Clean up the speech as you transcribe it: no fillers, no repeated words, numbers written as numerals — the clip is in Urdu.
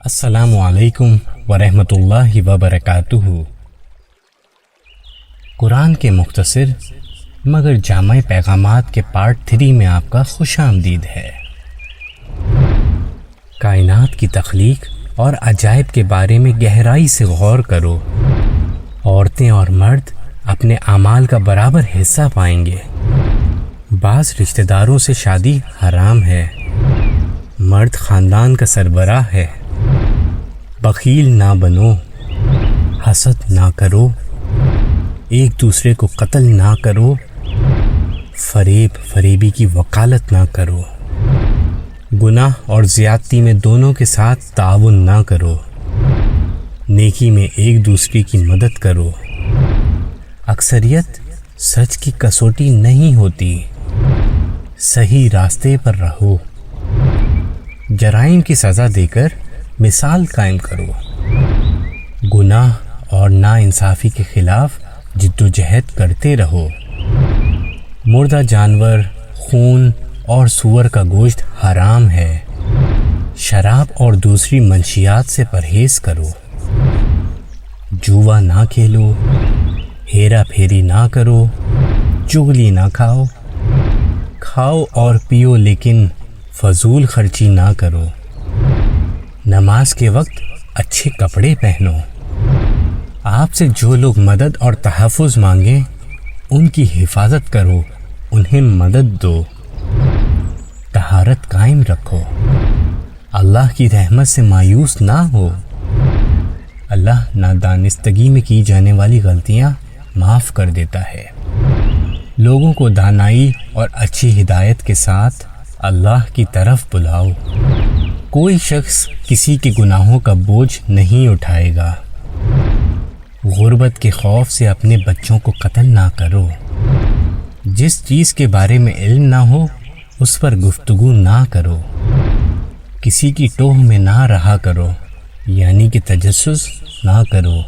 السلام علیکم ورحمۃ اللہ وبرکاتہ۔ قرآن کے مختصر مگر جامع پیغامات کے پارٹ 3 میں آپ کا خوش آمدید ہے۔ کائنات کی تخلیق اور عجائب کے بارے میں گہرائی سے غور کرو۔ عورتیں اور مرد اپنے اعمال کا برابر حصہ پائیں گے۔ بعض رشتہ داروں سے شادی حرام ہے۔ مرد خاندان کا سربراہ ہے۔ بخیل نہ بنو، حسد نہ کرو، ایک دوسرے کو قتل نہ کرو، فریبی کی وکالت نہ کرو، گناہ اور زیادتی میں دونوں کے ساتھ تعاون نہ کرو، نیکی میں ایک دوسرے کی مدد کرو۔ اکثریت سچ کی کسوٹی نہیں ہوتی، صحیح راستے پر رہو۔ جرائم کی سزا دے کر مثال قائم کرو۔ گناہ اور ناانصافی کے خلاف جدوجہد کرتے رہو۔ مردہ جانور، خون اور سور کا گوشت حرام ہے۔ شراب اور دوسری منشیات سے پرہیز کرو۔ جوا نہ کھیلو، ہیرا پھیری نہ کرو، چغلی نہ کھاؤ۔ کھاؤ اور پیو لیکن فضول خرچی نہ کرو۔ نماز کے وقت اچھے کپڑے پہنو۔ آپ سے جو لوگ مدد اور تحفظ مانگیں ان کی حفاظت کرو، انہیں مدد دو۔ طہارت قائم رکھو۔ اللہ کی رحمت سے مایوس نہ ہو۔ اللہ نادانستگی میں کی جانے والی غلطیاں معاف کر دیتا ہے۔ لوگوں کو دانائی اور اچھی ہدایت کے ساتھ اللہ کی طرف بلاؤ۔ کوئی شخص کسی کے گناہوں کا بوجھ نہیں اٹھائے گا۔ غربت کے خوف سے اپنے بچوں کو قتل نہ کرو۔ جس چیز کے بارے میں علم نہ ہو اس پر گفتگو نہ کرو۔ کسی کی ٹوہ میں نہ رہا کرو، یعنی کہ تجسس نہ کرو۔